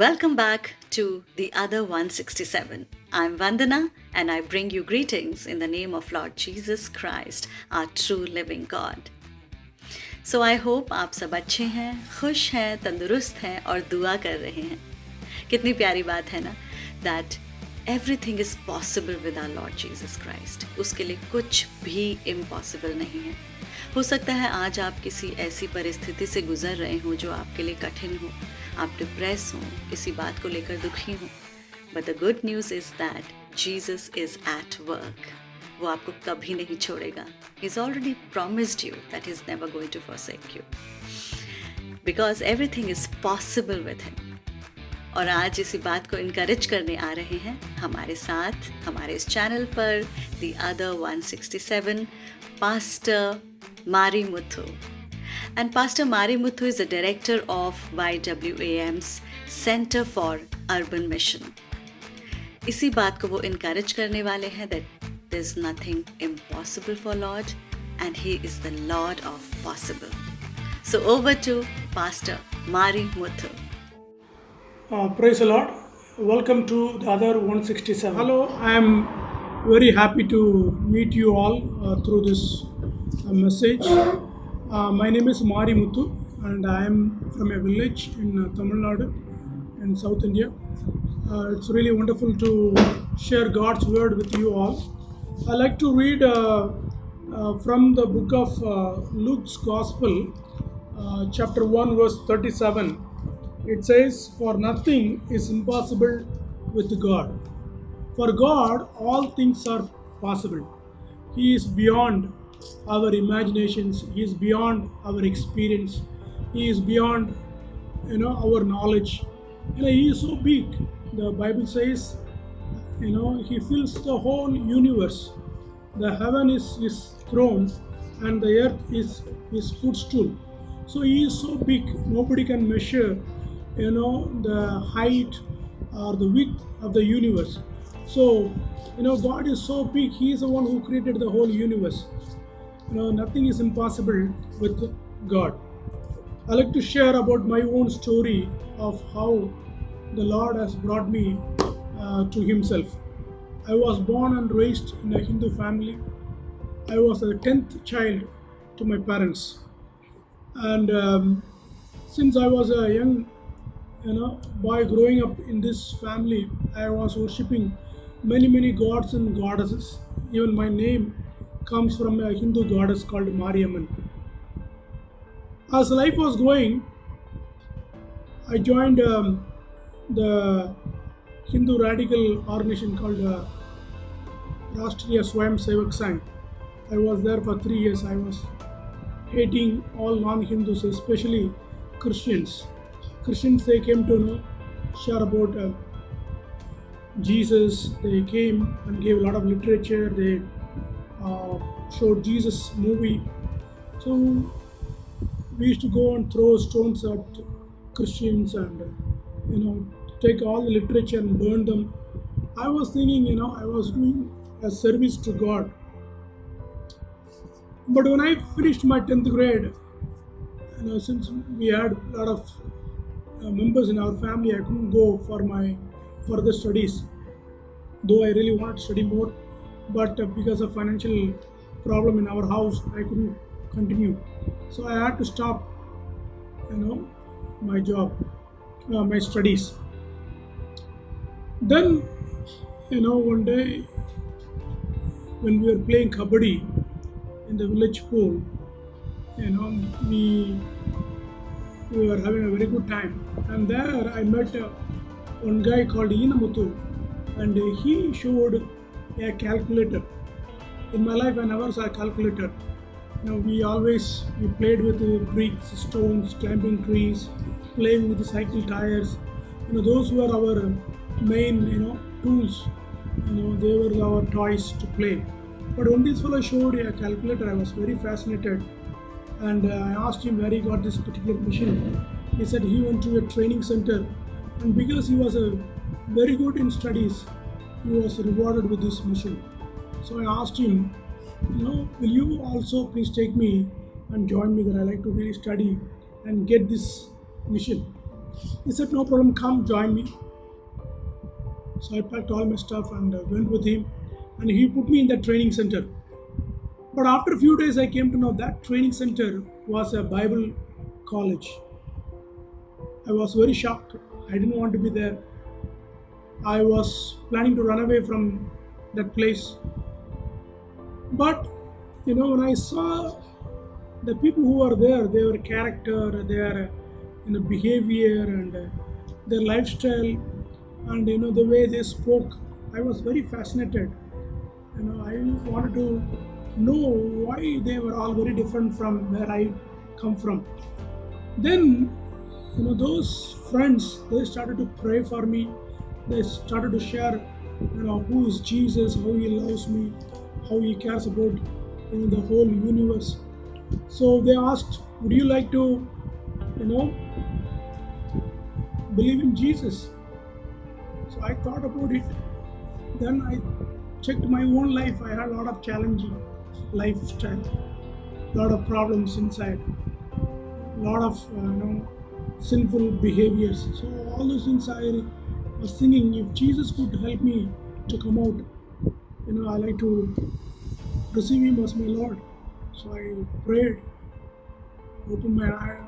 Welcome back to The Other 167. I'm Vandana and I bring you greetings in the name of Lord Jesus Christ, our true living God. So I hope आप सब अच्छे हैं, खुश हैं, तंदुरुस्त हैं और दुआ कर रहे हैं. कितनी प्यारी बात है ना, that everything is possible with our Lord Jesus Christ. उसके लिए कुछ भी impossible नहीं है. हो सकता है आज आप किसी ऐसी परिस्थिति से गुजर रहे हो जो आपके लिए कठिन हो, आप डिप्रेस हो, किसी बात को लेकर दुखी हो. But the good news is that Jesus is at work. वो आपको कभी नहीं छोड़ेगा. He's already promised you that he's never going to forsake you. Because everything is possible with him. और आज इसी बात को इनकरेज करने आ रहे हैं हमारे साथ हमारे इस चैनल पर The Other 167 Pastor Mari Muthu. And Pastor Mari Muthu is the director of YWAM's Center for Urban Mission. इसी बात को वो इनकरेज करने वाले हैं that there's nothing impossible for Lord and he is the Lord of possible. So over to Pastor Mari Muthu. Praise the Lord. Welcome to the other 167. Hello, I am very happy to meet you all through this message. My name is Mari Muthu and I am from a village in Tamil Nadu in South India. It's really wonderful to share God's word with you all. I like to read from the book of Luke's Gospel, chapter 1, verse 37. It says, "For nothing is impossible with God. For God, all things are possible. He is beyond our imaginations. He is beyond our experience. He is beyond, our knowledge. He is so big. The Bible says, He fills the whole universe. The heaven is His throne, and the earth is His footstool. So He is so big. Nobody can measure the height or the width of the universe. So God is so big. He is the one who created the whole universe. Nothing is impossible with God. I like to share about my own story of how the Lord has brought me to Himself. I was born and raised in a Hindu family. I was the 10th child to my parents, and since I was a young boy growing up in this family, I was worshipping many gods and goddesses. Even my name comes from a Hindu goddess called Mariamman. As life was going, I joined the Hindu radical organization called Rashtriya Swayam Sevak Sangh. I was there for 3 years. I was hating all non-Hindus, especially Christians. Christians, they came to share about Jesus. They came and gave a lot of literature. They showed Jesus movie. So we used to go and throw stones at Christians and take all the literature and burn them. I was thinking I was doing a service to God. But when I finished my 10th grade, since we had a lot of members in our family, I couldn't go for my further studies, though I really wanted to study more, but because of financial problem in our house, I couldn't continue. So I had to stop my job, my studies. Then one day when we were playing kabaddi in the village pool, we were having a very good time, and there I met one guy called Muthu, and he showed a calculator. In my life I never saw a calculator. We played with bricks, stones, climbing trees, playing with the cycle tires. Those were our main tools. They were our toys to play. But when this fellow showed a calculator, I was very fascinated. And I asked him where he got this particular machine. He said he went to a training center, and because he was very good in studies, he was rewarded with this machine. So I asked him, will you also please take me and join me, that I like to really study and get this machine. He said, no problem, come join me. So I packed all my stuff and went with him, and he put me in the training center. But after a few days, I came to know that training center was a Bible college. I was very shocked. I didn't want to be there. I was planning to run away from that place. But when I saw the people who were there, their character, their behavior, and their lifestyle, and the way they spoke, I was very fascinated. I wanted to know why they were all very different from where I come from. Then those friends, they started to pray for me. They started to share who is Jesus, how he loves me, how he cares about the whole universe. So they asked, would you like to believe in Jesus? So I thought about it. Then I checked my own life. I had a lot of challenging lifestyle, a lot of problems inside, a lot of sinful behaviors. So all those things I was thinking, if Jesus could help me to come out, I like to receive him as my Lord. So I prayed, opened my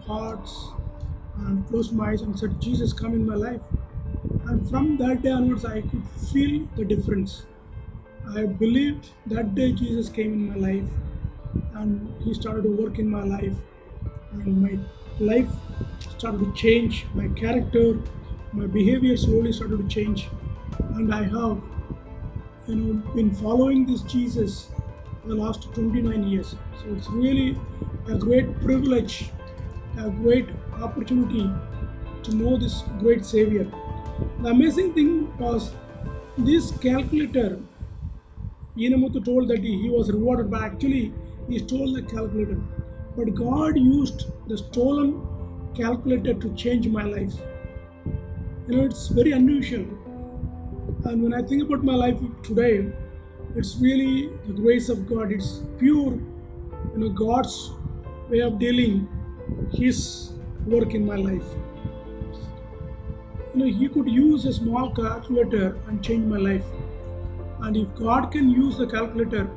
hearts and closed my eyes and said, Jesus, come in my life. And from that day onwards, I could feel the difference. I believed that day Jesus came in my life and he started to work in my life, and my life started to change. My character, my behavior slowly started to change, and I have been following this Jesus for the last 29 years. So it's really a great privilege, a great opportunity to know this great Savior. The amazing thing was this calculator. Yenamuthu told that he was rewarded, but actually he stole the calculator. But God used the stolen calculator to change my life. It's very unusual. And when I think about my life today, it's really the grace of God. It's pure, God's way of dealing his work in my life. He could use a small calculator and change my life. And if God can use the calculator,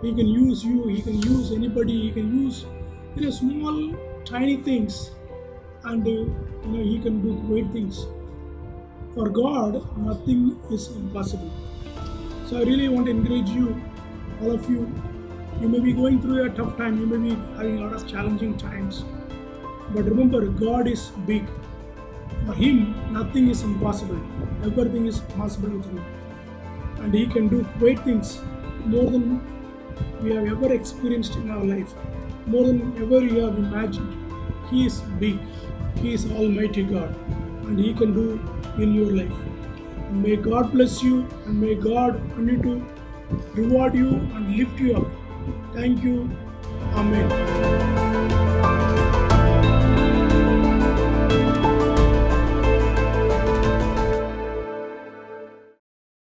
he can use you, he can use anybody, he can use small, tiny things, and he can do great things. For God, nothing is impossible. So I really want to encourage you, all of you. You may be going through a tough time, you may be having a lot of challenging times. But remember, God is big. For him, nothing is impossible. Everything is possible with him. And he can do great things, more than we have ever experienced in our life, more than ever you have imagined. He is big. He is Almighty God, and he can do in your life. And may God bless you, and may God continue to reward you and lift you up. Thank you. Amen.